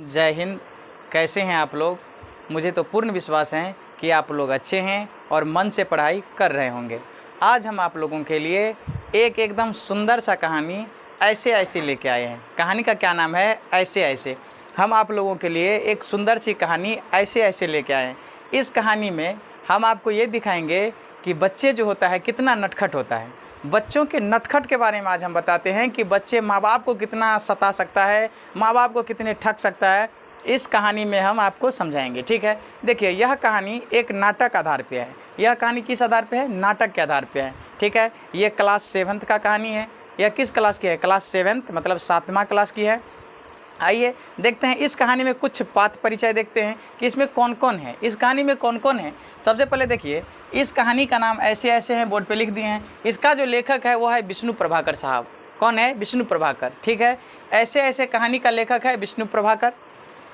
जय हिंद। कैसे हैं आप लोग? मुझे तो पूर्ण विश्वास है कि आप लोग अच्छे हैं और मन से पढ़ाई कर रहे होंगे। आज हम आप लोगों के लिए एक एकदम सुंदर सा कहानी ऐसे ऐसे लेके आए हैं। कहानी का क्या नाम है? ऐसे ऐसे। हम आप लोगों के लिए एक सुंदर सी कहानी ऐसे ऐसे लेके आए हैं। इस कहानी में हम आपको ये दिखाएंगे कि बच्चे जो होता है कितना नटखट होता है। बच्चों के नटखट के बारे में आज हम बताते हैं कि बच्चे माँ बाप को कितना सता सकता है, माँ बाप को कितने ठग सकता है। इस कहानी में हम आपको समझाएंगे, ठीक है। देखिए, यह कहानी एक नाटक आधार पे है। यह कहानी किस आधार पे है? नाटक के आधार पे है, ठीक है। ये क्लास 7th का कहानी है। यह किस क्लास की है? क्लास 7th मतलब 7वां क्लास की है। आइए देखते हैं इस कहानी में कुछ पात्र परिचय देखते हैं कि इसमें कौन कौन है, इस कहानी में कौन कौन है। सबसे पहले देखिए, इस कहानी का नाम ऐसे ऐसे हैं, बोर्ड पे लिख दिए हैं। इसका जो लेखक है वो है विष्णु प्रभाकर साहब। कौन है? विष्णु प्रभाकर, ठीक है। ऐसे ऐसे कहानी का लेखक है विष्णु प्रभाकर।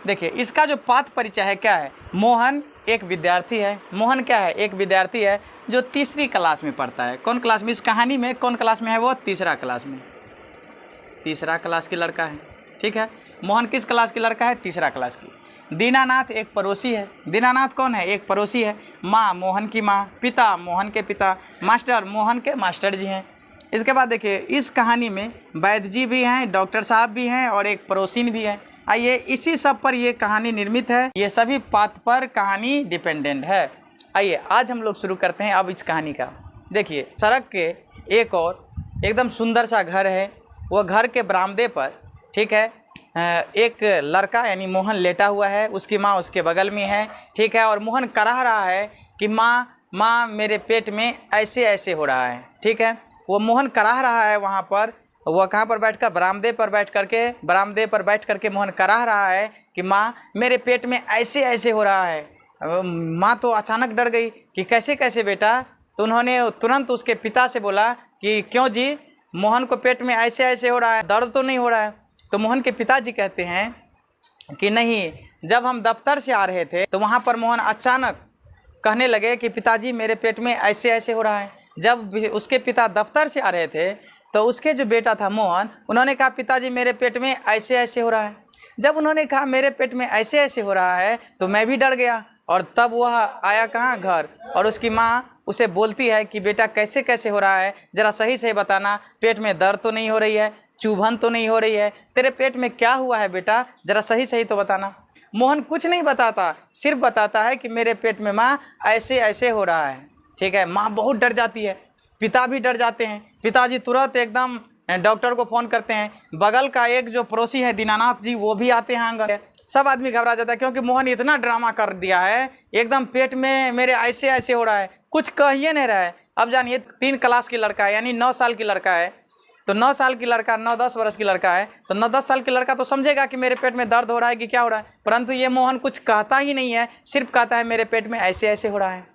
देखिए, इसका जो पात्र परिचय है क्या है? मोहन एक विद्यार्थी है। मोहन क्या है? एक विद्यार्थी है जो 3री क्लास में पढ़ता है। कौन क्लास में? इस कहानी में कौन क्लास में है? वो 3रा क्लास में, 3रा क्लास के लड़का है, ठीक है। मोहन किस क्लास की लड़का है? 3रा क्लास की। दीनानाथ एक पड़ोसी है। दीनानाथ कौन है? एक पड़ोसी है। माँ मोहन की माँ, पिता मोहन के पिता, मास्टर मोहन के मास्टर जी हैं। इसके बाद देखिए, इस कहानी में वैद्य जी भी हैं, डॉक्टर साहब भी हैं और एक पड़ोसिन भी है। आइए, इसी सब पर ये कहानी निर्मित है। ये सभी पात्र पर कहानी डिपेंडेंट है। आइए आज हम लोग शुरू करते हैं अब इस कहानी का। देखिए, सड़क के एक और एकदम सुंदर सा घर है। वह घर के बरामदे पर, ठीक है, एक लड़का यानी मोहन लेटा हुआ है। उसकी माँ उसके बगल में है, ठीक है। और मोहन कराह रहा है कि माँ मेरे पेट में ऐसे ऐसे हो रहा है, ठीक है। वो मोहन कराह रहा है वहाँ पर। वह कहाँ पर बैठकर? बरामदे पर बैठ करके मोहन कराह रहा है कि माँ मेरे पेट में ऐसे ऐसे हो रहा है। माँ तो अचानक डर गई कि कैसे कैसे बेटा। तो उन्होंने तुरंत उसके पिता से बोला कि क्यों जी, मोहन को पेट में ऐसे ऐसे हो रहा है, दर्द तो नहीं हो रहा है? तो मोहन के पिताजी कहते हैं कि नहीं, जब हम दफ्तर से आ रहे थे तो वहाँ पर मोहन अचानक कहने लगे कि पिताजी मेरे पेट में ऐसे ऐसे हो रहा है। जब उसके पिता दफ्तर से आ रहे थे तो उसके जो बेटा था मोहन, उन्होंने कहा पिताजी मेरे पेट में ऐसे ऐसे हो रहा है। जब उन्होंने कहा मेरे पेट में ऐसे ऐसे हो रहा है तो मैं भी डर गया। और तब वह आया कहाँ? घर। और उसकी माँ उसे बोलती है कि बेटा कैसे कैसे हो रहा है, ज़रा सही से बताना। पेट में दर्द तो नहीं हो रही है, चुभन तो नहीं हो रही है, तेरे पेट में क्या हुआ है बेटा, ज़रा सही सही तो बताना। मोहन कुछ नहीं बताता, सिर्फ बताता है कि मेरे पेट में माँ ऐसे ऐसे हो रहा है, ठीक है। माँ बहुत डर जाती है, पिता भी डर जाते हैं। पिताजी तुरंत एकदम डॉक्टर को फ़ोन करते हैं। बगल का एक जो पड़ोसी है दीनानाथ जी, वो भी आते हैं आंगन। सब आदमी घबरा जाता है क्योंकि मोहन इतना ड्रामा कर दिया है, एकदम पेट में मेरे ऐसे ऐसे हो रहा है, कुछ कह ही नहीं रहा है। अब जानिए, 3 क्लास की लड़का है यानी 9 साल की लड़का है। तो 9 साल की लड़का, 9-10 वर्ष की लड़का है, तो 9-10 साल की लड़का तो समझेगा कि मेरे पेट में दर्द हो रहा है कि क्या हो रहा है। परंतु ये मोहन कुछ कहता ही नहीं है, सिर्फ कहता है मेरे पेट में ऐसे ऐसे हो रहा है।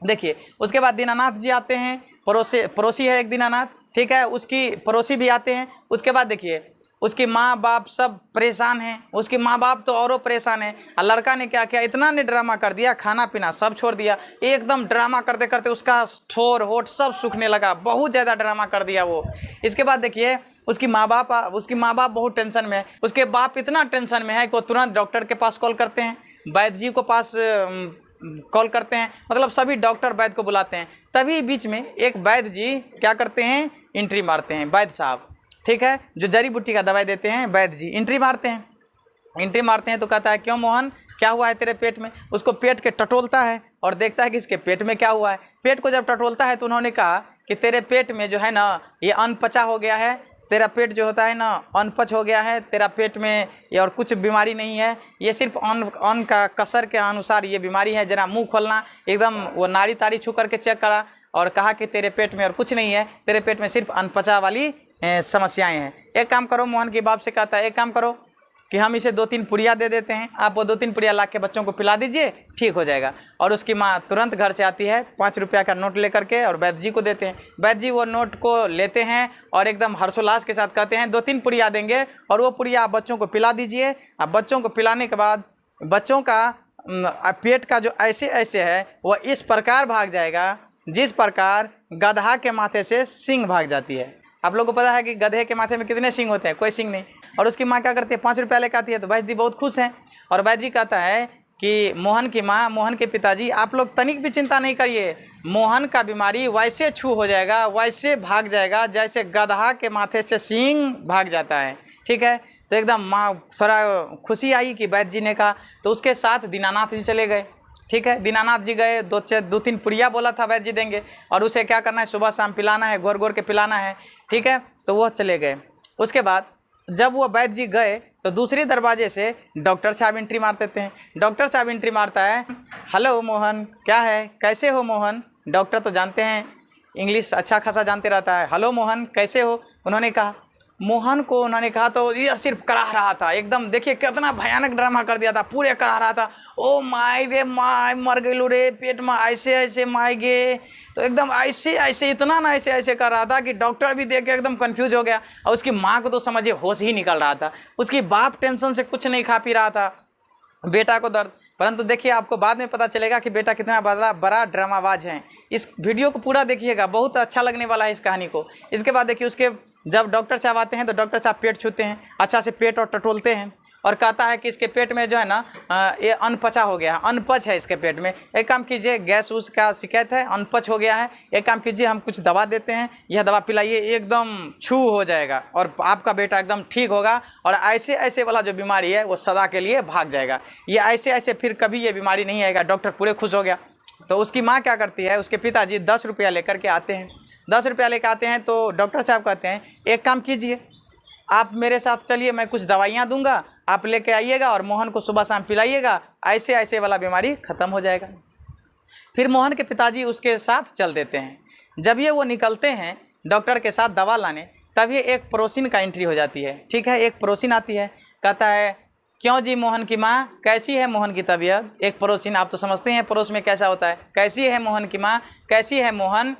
देखिए, उसके बाद दीनानाथ जी आते हैं। पड़ोसी है एक दीनानाथ, ठीक है, उसकी पड़ोसी भी आते हैं। उसके बाद देखिए, उसकी माँ बाप सब परेशान हैं। उसकी माँ बाप तो औरों परेशान है। और लड़का ने क्या किया, इतना ने ड्रामा कर दिया, खाना पीना सब छोड़ दिया। एकदम ड्रामा करते करते उसका ठोर होठ सब सूखने लगा, बहुत ज़्यादा ड्रामा कर दिया वो। इसके बाद देखिए, उसकी माँ बाप बहुत टेंशन में है। उसके बाप इतना टेंशन में है कि वो तुरंत डॉक्टर के पास कॉल करते हैं, वैद्य जी को पास कॉल करते हैं, मतलब सभी डॉक्टर वैद्य को बुलाते हैं। तभी बीच में एक वैद्य जी क्या करते हैं, एंट्री मारते हैं। वैद्य साहब, ठीक है, जो जड़ी बूटी का दवाई देते हैं, वैद्य जी एंट्री मारते हैं। तो कहता है क्यों मोहन, क्या हुआ है तेरे पेट में? उसको पेट के टटोलता है और देखता है कि इसके पेट में क्या हुआ है। पेट को जब टटोलता है तो उन्होंने कहा कि तेरे पेट में जो है ना, ये अनपचा हो गया है। तेरा पेट जो होता है ना, अनपच हो गया है। तेरा पेट में ये और कुछ बीमारी नहीं है, ये सिर्फ अन्न का कसर के अनुसार ये बीमारी है। जरा मुंह खोलना, एकदम वो नाड़ी ताड़ी छू करके चेक करा और कहा कि तेरे पेट में और कुछ नहीं है, तेरे पेट में सिर्फ अनपचा वाली समस्याएं हैं। एक काम करो, मोहन के बाप से कहता है, एक काम करो कि हम इसे 2-3 पुड़िया दे देते हैं, आप वो 2-3 पुड़िया ला के बच्चों को पिला दीजिए, ठीक हो जाएगा। और उसकी माँ तुरंत घर से आती है, 5 रुपया का नोट लेकर के, और वैद्य जी को देते हैं। वैद्य जी वो नोट को लेते हैं और एकदम हर्षोल्लास के साथ कहते हैं 2-3 पुड़िया देंगे और वो पुड़िया आप बच्चों को पिला दीजिए। अब बच्चों को पिलाने के बाद बच्चों का पेट का जो ऐसे ऐसे है वह इस प्रकार भाग जाएगा जिस प्रकार गधा के माथे से सींग भाग जाती है। आप लोगों को पता है कि गधे के माथे में कितने सींग होते हैं? कोई सींग नहीं। और उसकी माँ क्या करती है, 5 रुपया लेकर आती है। तो वैद्य जी बहुत खुश हैं और वैद्य जी कहता है कि मोहन की माँ, मोहन के पिताजी, आप लोग तनिक भी चिंता नहीं करिए, मोहन का बीमारी वैसे छू हो जाएगा, वैसे भाग जाएगा जैसे गधा के माथे से सींग भाग जाता है। ठीक है, तो एकदम माँ थोड़ा खुशी आई कि वैद्य जी ने कहा। तो उसके साथ दीनानाथ जी चले गए। ठीक है, दीनानाथ जी गए, 2-3 पुड़िया बोला था वैद्य जी देंगे और उसे क्या करना है, सुबह शाम पिलाना है, घोर घोर के पिलाना है। ठीक है, तो वो चले गए। उसके बाद जब वो वैद्य जी गए तो दूसरे दरवाजे से डॉक्टर साहब एंट्री मार देते हैं। डॉक्टर साहब एंट्री मारता है, हेलो मोहन, क्या है, कैसे हो मोहन। डॉक्टर तो जानते हैं, इंग्लिश अच्छा खासा जानते रहता है। हेलो मोहन, कैसे हो, उन्होंने कहा। मोहन को उन्होंने कहा तो ये सिर्फ कराह रहा था एकदम। देखिए कितना भयानक ड्रामा कर दिया था, पूरे कराह रहा था। ओ माय रे माय, मर गई रे, पेट में ऐसे ऐसे माय गे। तो एकदम ऐसे ऐसे, इतना ना ऐसे ऐसे कर रहा था कि डॉक्टर भी देख के एकदम कंफ्यूज हो गया। और उसकी माँ को तो समझिए होश ही निकल रहा था। उसकी बाप टेंशन से कुछ नहीं खा पी रहा था, बेटा को दर्द। परंतु देखिए आपको बाद में पता चलेगा कि बेटा कितना बड़ा ड्रामाबाज है। इस वीडियो को पूरा देखिएगा, बहुत अच्छा लगने वाला है इस कहानी को। इसके बाद देखिए उसके जब डॉक्टर साहब आते हैं तो डॉक्टर साहब पेट छूते हैं, अच्छा से पेट और टटोलते हैं और कहता है कि इसके पेट में जो है ना ये अनपचा हो गया है, अनपच है इसके पेट में। एक काम कीजिए, गैस उस का शिकायत है, अनपच हो गया है, एक काम कीजिए हम कुछ दवा देते हैं, यह दवा पिलाइए, एकदम छू हो जाएगा और आपका बेटा एकदम ठीक होगा और ऐसे ऐसे वाला जो बीमारी है वो सदा के लिए भाग जाएगा। ये ऐसे ऐसे फिर कभी ये बीमारी नहीं आएगा। डॉक्टर पूरे खुश हो गया। तो उसकी माँ क्या करती है, उसके पिताजी 10 रुपया लेकर के आते हैं। 10 रुपया लेकर आते हैं तो डॉक्टर साहब कहते हैं एक काम कीजिए, आप मेरे साथ चलिए, मैं कुछ दवाइयाँ दूंगा, आप लेके आइएगा और मोहन को सुबह शाम पिलाइएगा, ऐसे ऐसे वाला बीमारी ख़त्म हो जाएगा। फिर मोहन के पिताजी उसके साथ चल देते हैं। जब ये वो निकलते हैं डॉक्टर के साथ दवा लाने, तभी एक पड़ोसिन का एंट्री हो जाती है। ठीक है, एक पड़ोसिन आती है, कहता है क्यों जी मोहन की माँ, कैसी है मोहन की तबीयत। एक पड़ोसिन, आप तो समझते हैं पड़ोस में कैसा होता है, कैसी है मोहन की माँ, कैसी है मोहन।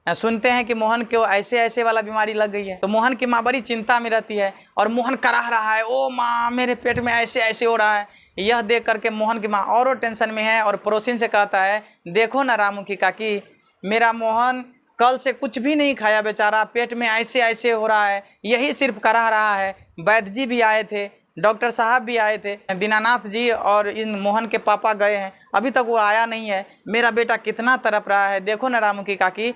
सुनते हैं कि मोहन को ऐसे ऐसे वाला बीमारी लग गई है। तो मोहन की माँ बड़ी चिंता में रहती है और मोहन कराह रहा है, ओ माँ मेरे पेट में ऐसे ऐसे हो रहा है। यह देख करके मोहन की माँ और टेंशन में है और पड़ोसिन से कहता है देखो ना रामू की काकी, मेरा मोहन कल से कुछ भी नहीं खाया बेचारा, पेट में ऐसे ऐसे हो रहा है, यही सिर्फ कराह रहा है। वैद्य जी भी आए थे, डॉक्टर साहब भी आए थे, दीनानाथ जी और इन मोहन के पापा गए हैं, अभी तक वो आया नहीं है। मेरा बेटा कितना तड़प रहा है, देखो ना रामू की काकी।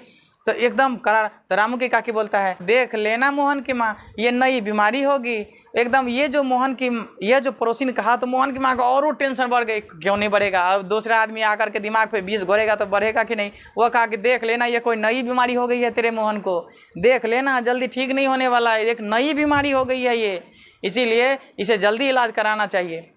तो एकदम करार। तो रामू की काकी बोलता है देख लेना मोहन की माँ, ये नई बीमारी होगी एकदम। ये जो मोहन की, ये जो पड़ोसी ने कहा तो मोहन की माँ को और टेंशन बढ़ गई, क्यों नहीं बढ़ेगा, अब दूसरा आदमी आकर के दिमाग पे 20 घोरेगा तो बढ़ेगा कि नहीं। वो कहा कि देख लेना ये कोई नई बीमारी हो गई है तेरे मोहन को, देख लेना जल्दी ठीक नहीं होने वाला है, एक नई बीमारी हो गई है ये, इसीलिए इसे जल्दी इलाज कराना चाहिए।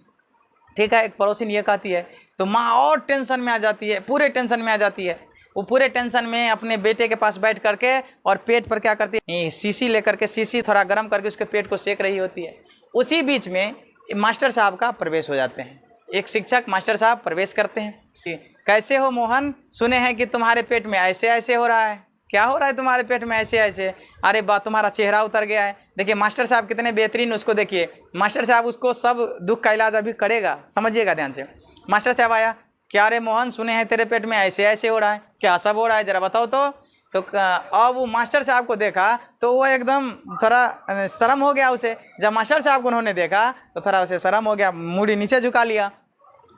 ठीक है, एक पड़ोसी ने ये कहती है तो माँ और टेंशन में आ जाती है, पूरे टेंशन में आ जाती है। वो पूरे टेंशन में अपने बेटे के पास बैठ करके और पेट पर क्या करती है, शीशी लेकर के, शीशी थोड़ा गर्म करके उसके पेट को सेक रही होती है। उसी बीच में मास्टर साहब का प्रवेश हो जाते हैं। एक शिक्षक मास्टर साहब प्रवेश करते हैं। कैसे हो मोहन, सुने हैं कि तुम्हारे पेट में ऐसे ऐसे हो रहा है, क्या हो रहा है तुम्हारे पेट में ऐसे ऐसे। अरे बा तुम्हारा चेहरा उतर गया है। देखिए मास्टर साहब कितने बेहतरीन, उसको देखिए, मास्टर साहब उसको सब दुख का इलाज अभी करेगा, समझिएगा ध्यान से। मास्टर साहब आया, क्या रे मोहन, सुने हैं तेरे पेट में ऐसे ऐसे हो रहा है, क्या सब हो रहा है, जरा बताओ तो। अब वो मास्टर साहब को देखा तो वो एकदम थोड़ा शर्म हो गया उसे। जब मास्टर साहब को उन्होंने देखा तो थोड़ा उसे शर्म हो गया, मुड़ी नीचे झुका लिया।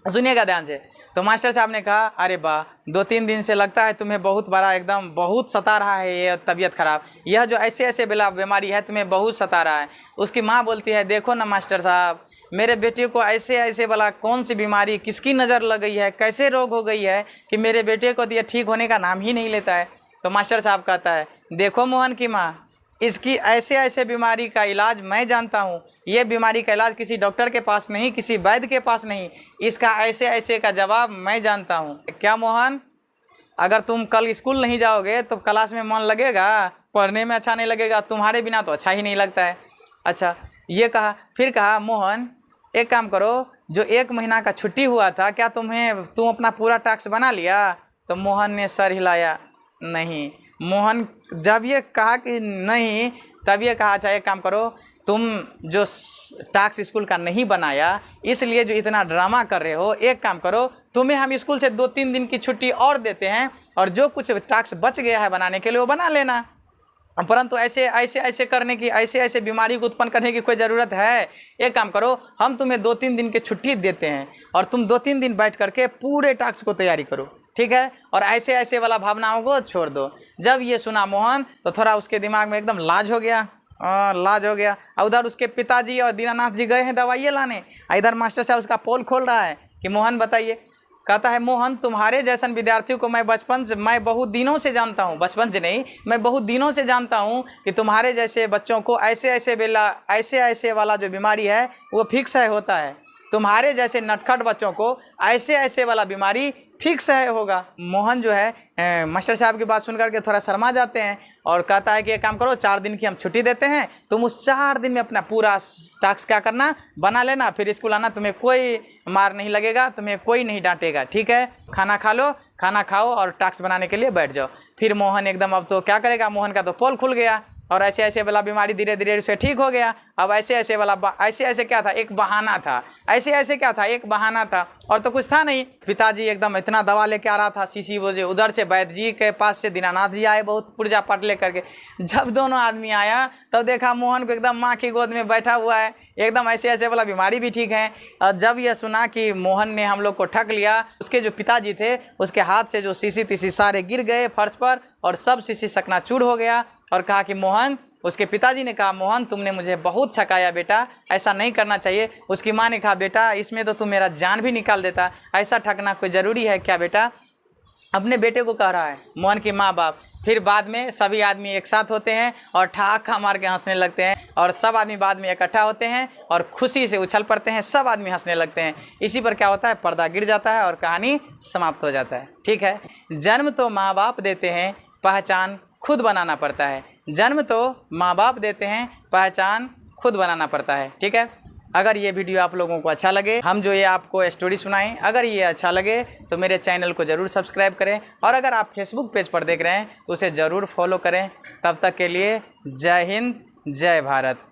सुनिएगा ध्यान से। तो मास्टर साहब ने कहा अरे बा 2-3 दिन से लगता है तुम्हें बहुत बड़ा एकदम बहुत सता रहा है ये तबीयत खराब, यह जो ऐसे ऐसे बीमारी है तुम्हें बहुत सता रहा है। उसकी माँ बोलती है देखो ना मास्टर साहब, मेरे बेटे को ऐसे ऐसे वाला कौन सी बीमारी, किसकी नज़र लग गई है, कैसे रोग हो गई है कि मेरे बेटे को ये ठीक होने का नाम ही नहीं लेता है। तो मास्टर साहब कहता है देखो मोहन की माँ, इसकी ऐसे ऐसे बीमारी का इलाज मैं जानता हूँ। ये बीमारी का इलाज किसी डॉक्टर के पास नहीं, किसी वैद्य के पास नहीं, इसका ऐसे ऐसे का जवाब मैं जानता हूँ। क्या मोहन, अगर तुम कल स्कूल नहीं जाओगे तो क्लास में मन लगेगा, पढ़ने में अच्छा नहीं लगेगा, तुम्हारे बिना तो अच्छा ही नहीं लगता है। अच्छा, ये कहा। फिर कहा मोहन एक काम करो, जो 1 महीना का छुट्टी हुआ था क्या तुम अपना पूरा टास्क बना लिया। तो मोहन ने सर हिलाया, नहीं। मोहन जब ये कहा कि नहीं, तब ये कहा अच्छा एक काम करो, तुम जो टास्क स्कूल का नहीं बनाया इसलिए जो इतना ड्रामा कर रहे हो, एक काम करो तुम्हें हम स्कूल से 2-3 दिन की छुट्टी और देते हैं और जो कुछ टास्क बच गया है बनाने के लिए वो बना लेना। परंतु ऐसे करने की, ऐसे बीमारी को उत्पन्न करने की कोई ज़रूरत है? एक काम करो, हम तुम्हें 2-3 दिन की छुट्टी देते हैं और तुम 2-3 दिन बैठ करके पूरे टास्क को तैयारी करो, ठीक है? और ऐसे वाला भावनाओं को छोड़ दो। जब ये सुना मोहन तो थोड़ा उसके दिमाग में एकदम लाज हो गया, लाज हो गया। उधर उसके पिताजी और दीनानाथ जी गए हैं दवाइयाँ लाने, इधर मास्टर साहब उसका पोल खोल रहा है कि मोहन बताइए। कहता है मोहन, तुम्हारे जैसन विद्यार्थियों को मैं बहुत दिनों से जानता हूँ, बचपन से नहीं, मैं बहुत दिनों से जानता हूँ कि तुम्हारे जैसे बच्चों को ऐसे वाला जो बीमारी है वो फिक्स है होता है। तुम्हारे जैसे नटखट बच्चों को ऐसे वाला बीमारी फिक्स है होगा। मोहन जो है मास्टर साहब की बात सुन करके थोड़ा शर्मा जाते हैं और कहता है कि एक काम करो, 4 दिन की हम छुट्टी देते हैं, तुम उस 4 दिन में अपना पूरा टास्क क्या करना, बना लेना, फिर स्कूल आना, तुम्हें कोई मार नहीं लगेगा, तुम्हें कोई नहीं डांटेगा, ठीक है? खाना खा लो, खाना खाओ और टास्क बनाने के लिए बैठ जाओ। फिर मोहन एकदम, अब तो क्या करेगा, मोहन का तो पोल खुल गया और ऐसे वाला बीमारी धीरे धीरे उसे ठीक हो गया। अब ऐसे वाला क्या था, एक बहाना था, ऐसे क्या था, एक बहाना था और तो कुछ था नहीं। पिताजी एकदम इतना दवा लेके आ रहा था, शीशी वो जो उधर से वैद्य जी के पास से दीनानाथ जी आए बहुत पूजा पाठ ले करके। जब दोनों आदमी आया तब देखा मोहन को एकदम माँ की गोद में बैठा हुआ है, एकदम ऐसे वाला बीमारी भी ठीक है। और जब यह सुना कि मोहन ने हम लोग को ठग लिया, उसके जो पिताजी थे उसके हाथ से जो शीशी तीसी सारे गिर गए फर्श पर और सब शीशी चकनाचूर हो गया। और कहा कि मोहन, उसके पिताजी ने कहा मोहन तुमने मुझे बहुत ठकाया बेटा, ऐसा नहीं करना चाहिए। उसकी माँ ने कहा बेटा इसमें तो तुम मेरा जान भी निकाल देता, ऐसा ठगना कोई ज़रूरी है क्या बेटा? अपने बेटे को कह रहा है मोहन की माँ बाप। फिर बाद में सभी आदमी एक साथ होते हैं और ठहाका मार के हंसने लगते हैं और सब आदमी बाद में इकट्ठा होते हैं और खुशी से उछल पड़ते हैं, सब आदमी हंसने लगते हैं। इसी पर क्या होता है, पर्दा गिर जाता है और कहानी समाप्त हो जाता है, ठीक है? जन्म तो माँ बाप देते हैं, पहचान खुद बनाना पड़ता है। जन्म तो माँ बाप देते हैं, पहचान खुद बनाना पड़ता है, ठीक है? अगर ये वीडियो आप लोगों को अच्छा लगे, हम जो ये आपको स्टोरी सुनाएं, अगर ये अच्छा लगे तो मेरे चैनल को ज़रूर सब्सक्राइब करें और अगर आप फेसबुक पेज पर देख रहे हैं तो उसे ज़रूर फॉलो करें। तब तक के लिए जय हिंद, जय भारत।